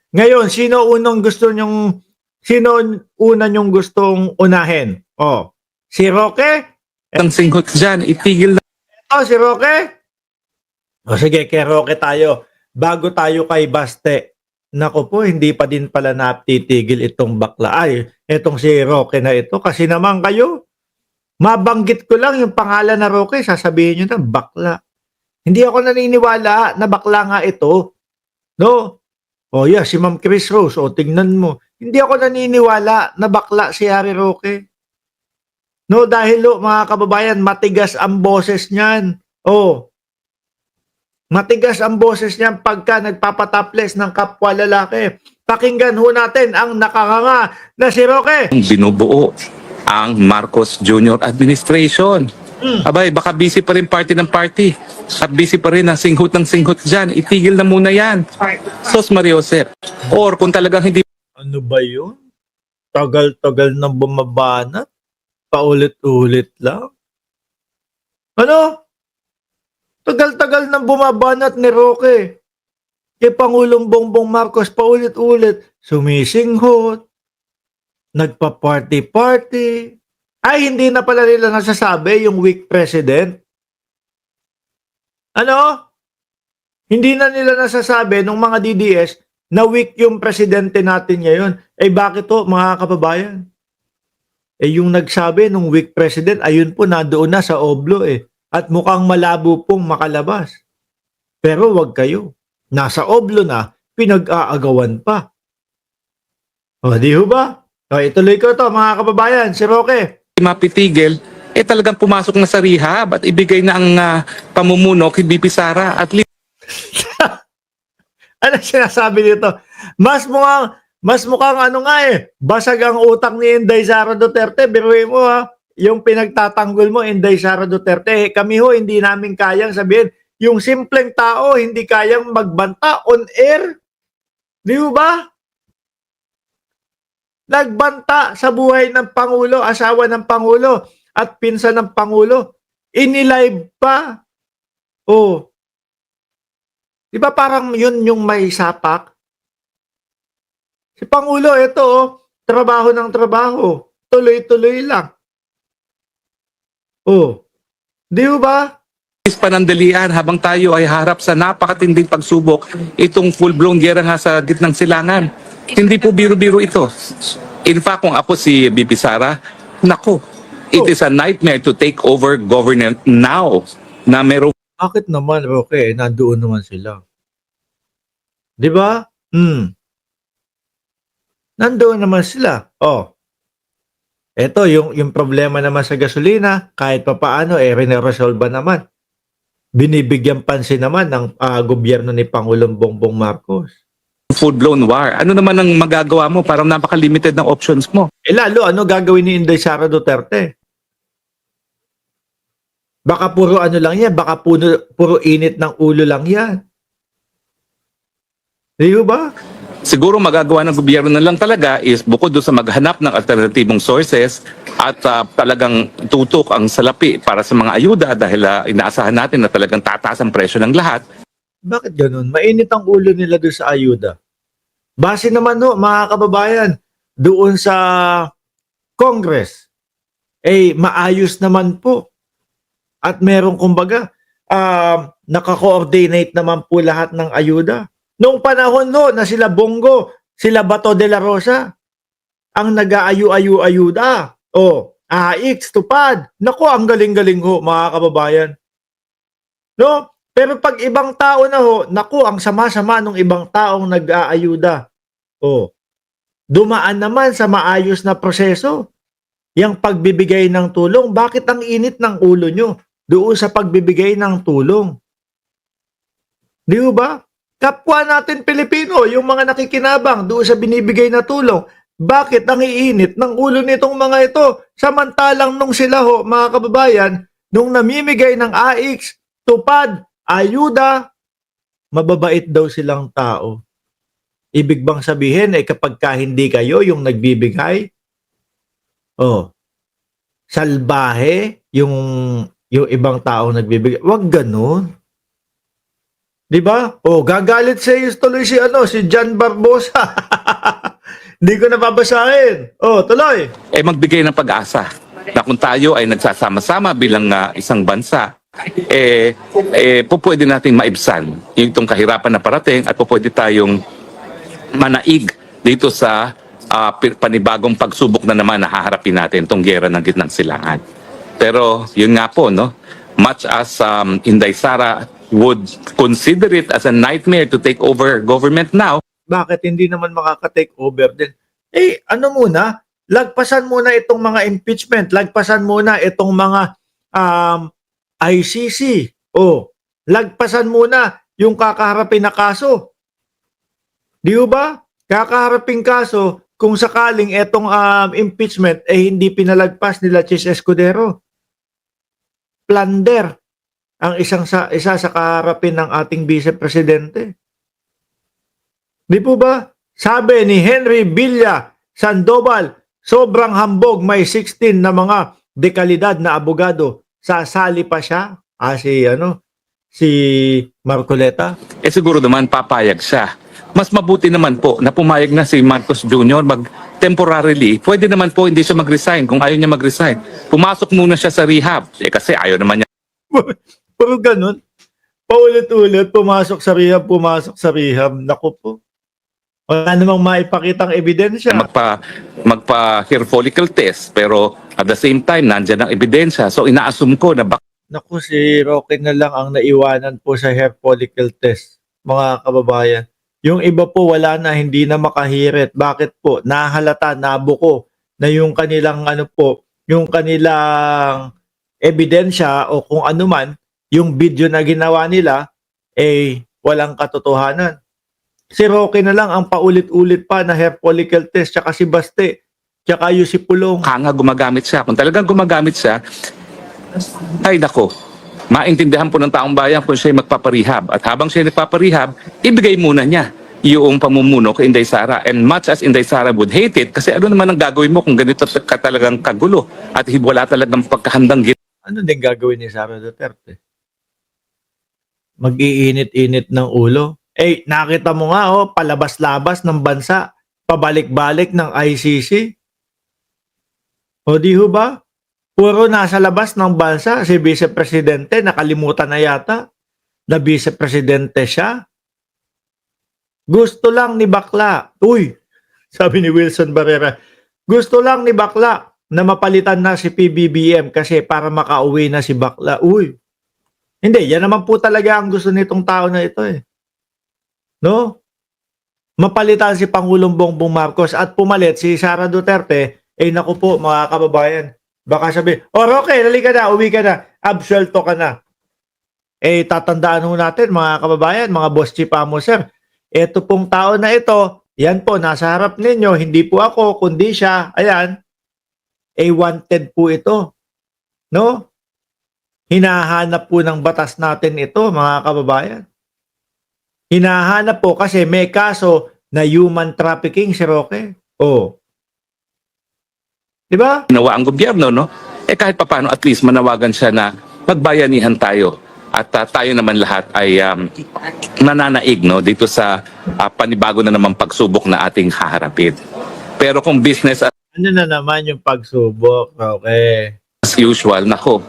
Ngayon, sino una nyong gustong unahin? Oh, si Roque? Ang singhot dyan, itigil na Oh, si Roque? O sige, kay Roque tayo. Bago tayo kay Baste. Naku po, hindi pa din pala natitigil itong bakla. Ay, itong si Roque na ito. Kasi naman kayo, mabanggit ko lang yung pangalan na Roque, sasabihin nyo na bakla. Hindi ako naniniwala na bakla nga ito. No? O yeah, si Ma'am Chris Rose, o tingnan mo. Hindi ako naniniwala na bakla si Harry Roque. No, dahil mga kababayan, matigas ang boses niyan. Oh, matigas ang boses niyan pagka nagpapataples ng kapwa lalaki. Pakinggan ho natin ang nakakanga na si Roque. binubuo ang Marcos Jr. administration. Abay, baka busy pa rin party ng party. At busy pa rin ang singhot ng singhot dyan. Itigil na muna yan. Sos Mariosep. Or kung talagang hindi Ano ba yun? Tagal-tagal nang bumabanat. Paulit-ulit lang. Ano? Tagal-tagal nang bumabanat ni Roque. Kay Pangulong Bongbong Marcos paulit-ulit. Sumisinghot. Nagpa-party-party. Ay, hindi na pala nila nasasabi yung weak president. Ano? Hindi na nila nasasabi nung mga DDS na weak yung presidente natin ngayon. Eh bakit to, mga kababayan? Eh yung nagsabi nung weak president, ayun po, nandoon na sa oblo eh. At mukhang malabo pong makalabas. Pero wag kayo. Nasa oblo na, pinag-aagawan pa. O, di ho ba? O, ituloy ko to, mga kababayan, si Roque. mapitigil, talagang pumasok na sa rehab at ibigay na ang pamumuno kay BP Sara. At least Ano sinasabi dito? Mas mukhang ano nga eh, basag ang utak ni Inday Sara Duterte. Biruin mo ha, yung pinagtatanggol mo, Inday Sara Duterte. Kami ho, hindi namin kayang sabihin. Yung simpleng tao, hindi kayang magbanta on air. Di ba? Nagbanta sa buhay ng Pangulo, asawa ng Pangulo, at pinsan ng Pangulo. Inilive pa. Oh. Di ba parang yun yung may sapak? Si Pangulo, ito trabaho ng trabaho. Tuloy-tuloy lang. Oh. Di ba? panandalian habang tayo ay harap sa napakatinding pagsubok, itong full-blown gera nga sa gitnang silangan. Hindi po biro-biro ito. In fact, kung ako si BP Sara, nako, it is a nightmare to take over government now na merong Bakit naman, Roque? Nandoon naman sila. Di ba? Nandoon naman sila. Oh. Ito, yung problema naman sa gasolina, kahit papaano, resolve naman. Binibigyan pansin naman ng gobyerno ni Pangulong Bongbong Marcos. full-blown war. Ano naman ang magagawa mo? Parang napaka-limited ng options mo. Lalo, ano gagawin ni Inday Sara Duterte? Baka puro ano lang yan, baka puro init ng ulo lang yan. Di ba? Siguro magagawa ng gobyerno na lang talaga is bukod doon sa maghanap ng alternatibong sources at talagang tutok ang salapi para sa mga ayuda dahil inaasahan natin na talagang tataas ang presyo ng lahat. Bakit ganun? Mainit ang ulo nila doon sa ayuda. Base naman mga kababayan, doon sa Congress, maayos naman po. At merong kumbaga, naka-coordinate naman po lahat ng ayuda. Noong panahon na sila Bongo, sila Bato de la Rosa, ang nag-aayu-ayuda. AX, tupad. Naku, ang galing-galing ho, mga kababayan. No? Pero pag ibang tao na naku, ang sama-sama ng ibang taong nag-aayuda. Dumaan naman sa maayos na proseso. Yang pagbibigay ng tulong, bakit ang init ng ulo nyo doon sa pagbibigay ng tulong? Di ba? Kapwa natin Pilipino, yung mga nakikinabang doon sa binibigay na tulong, bakit ang iinit ng ulo nitong mga ito? Samantalang nung sila mga kababayan, nung namimigay ng AX, tupad, ayuda, mababait daw silang tao. Ibig bang sabihin, kapag hindi kayo yung nagbibigay, salbahe yung ibang tao nagbibigay. Wag ganun. 'Di ba? Oh, gagalit sa iyo tuloy si si John Barbosa. Hindi ko nababasahin. Oh, tuloy. Magbigay ng pag-asa na kung tayo ay nagsasama-sama bilang isang bansa, pwede natin maibsan itong kahirapan na parating at pwede tayong manaig dito sa panibagong pagsubok na naman na haharapin natin itong giyera ng gitnang silangan. Pero yun nga po, no? Much as Inday Sara would consider it as a nightmare to take over government now, Bakit hindi naman makaka-take over din? Ano muna? Lagpasan muna itong mga impeachment. Lagpasan muna itong mga ICC. Oh, lagpasan muna yung kakaharapin na kaso. Di ba? Kakaharapin kaso kung sakaling itong impeachment hindi pinalagpas nila Chis Escudero. Plunder ang isa sa kaharapin ng ating Vice Presidente. Di po ba? Sabi ni Henry Villa Sandoval, sobrang hambog, may 16 na mga dekalidad na abogado. Sasali pa siya. Si Marcoleta. siguro naman papayag siya. Mas mabuti naman po na pumayag na si Marcos Jr. temporarily. Pwede naman po hindi siya mag-resign kung ayaw niya mag-resign. Pumasok muna siya sa rehab. Kasi ayaw naman niya. Puro ganun. Paulit-ulit, pumasok sa rehab. Naku po. Wala namang maipakitang ebidensya. Magpa-hair follicle test. Pero at the same time, nandyan ang ebidensya. So ina-assume ko na Naku, si Roque na lang ang naiwanan po sa hair follicle test, mga kababayan. Yung iba po wala na, hindi na makahirit. Bakit po? Nahalata, nabuko na yung kanilang yung kanilang ebidensya o kung ano man, yung video na ginawa nila, walang katotohanan. Si Roque na lang ang paulit-ulit pa na hair follicle test, tsaka si Baste, tsaka yung si Pulong. gumagamit siya. Kung talagang gumagamit siya, ay nako, maintindihan po ng taong bayan kung siya magpaparehab. At habang siya nagpaparehab, ibigay muna niya yung pamumuno kay Inday Sara. And much as Inday Sara would hate it, kasi ano naman ang gagawin mo kung ganito ka talagang kagulo at wala talagang pagkahandang Ano din gagawin ni Sara Duterte? Mag-iinit-init ng ulo. Nakita mo nga, palabas-labas ng bansa, pabalik-balik ng ICC. O di ho ba? Puro nasa labas ng bansa si Vice Presidente, nakalimutan na yata na Vice Presidente siya. Gusto lang ni Bakla. Uy, sabi ni Wilson Barrera, gusto lang ni Bakla na mapalitan na si PBBM kasi para makauwi na si Bakla. Uy, hindi, yan naman po talaga ang gusto nitong tao na ito No? Mapalitan si Pangulong Bongbong Marcos at pumalit si Sara Duterte, naku po mga kababayan, baka sabi, Roque, halika na, uwi ka na, absuelto ka na. Tatandaan ho natin mga kababayan, mga boss chief amo sir, ito pong tao na ito, yan po, nasa harap ninyo, hindi po ako, kundi siya, ayan, wanted po ito. No? Hinahanap po ng batas natin ito, mga kababayan. Hinahanap po kasi may kaso na human trafficking si Roque. Di ba? ginawa ang gobyerno, no? Kahit papaano at least manawagan siya na magbayanihan tayo. At tayo naman lahat ay nananaig, no? Dito sa panibago na naman pagsubok na ating haharapin. Pero kung business Ano na naman yung pagsubok, Roque? as usual, nako,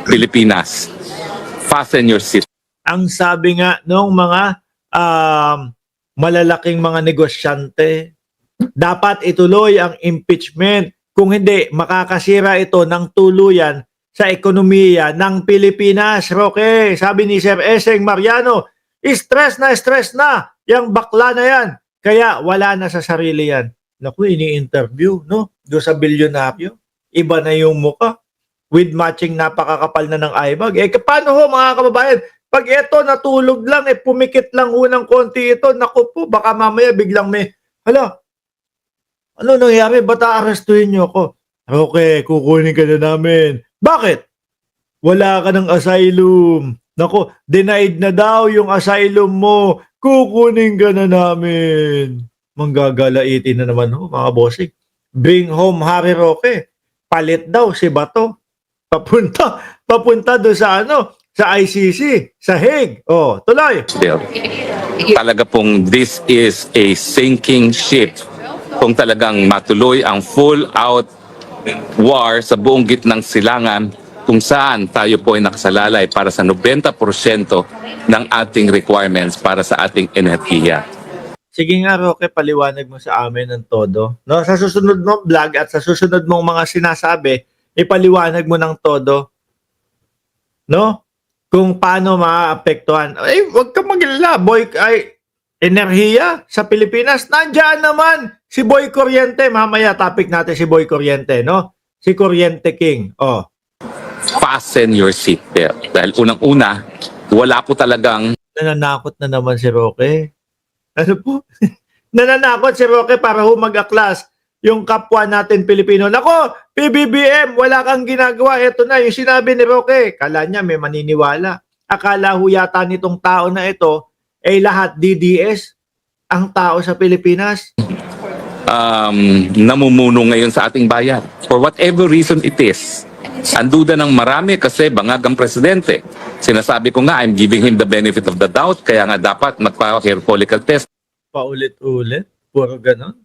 Pilipinas, fasten your seat. Ang sabi nga nung mga malalaking mga negosyante, dapat ituloy ang impeachment. Kung hindi, makakasira ito ng tuluyan sa ekonomiya ng Pilipinas. Roque, sabi ni Sir Eseng Mariano, stress na yung bakla na yan. Kaya wala na sa sarili yan. Naku, ini-interview, no? Doon sa bilyonaryo. Iba na yung muka. With matching napakakapal na ng eyebag. Paano ho mga kababayan? Pag ito natulog lang, pumikit lang ho ng konti ito, naku po, baka mamaya biglang ano nangyari? Ba't aarestuhin niyo ako? Okay, kukunin ka na namin. Bakit? Wala ka ng asylum. Naku, denied na daw yung asylum mo. Kukunin ka na namin. Manggagalaitin na naman ho, mga bossing. Bring home Harry Roque. Palit daw si Bato. Papunta doon sa sa ICC, sa Hague. Oh, tuloy. there. Talaga pong this is a sinking ship. Kung talagang matuloy ang full-out war sa buong gitnang silangan, kung saan tayo po ay nakasalalay para sa 90% ng ating requirements para sa ating enerhiya. Sige nga, Roque, paliwanag mo sa amin ng todo. No, sa susunod mong vlog at sa susunod mong mga sinasabi, ipaliwanag mo ng todo. No? Kung paano maaapektuhan. Ay, wag ka mag-alala. Boy, ay, enerhiya sa Pilipinas. Nandiyan naman si Boy Kuryente. Mamaya topic natin si Boy Kuryente, no? Si Kuryente King. Oh. Fasten your seatbelt. Dahil unang-una, wala po talagang Nananakot na naman si Roque. Ano po? Nananakot si Roque para humag-aklas yung kapwa natin Pilipino. Nako, PBBM, wala kang ginagawa. Ito na, yung sinabi ni Roque. Kala niya may maniniwala. Akala ho yata nitong tao na ito, ay lahat DDS ang tao sa Pilipinas. namumuno ngayon sa ating bayan. For whatever reason it is. Ang duda ng marami kasi bangag ang presidente. Sinasabi ko nga, I'm giving him the benefit of the doubt, kaya nga dapat magpa-hair follicle test. Paulit-ulit. Puro ganon.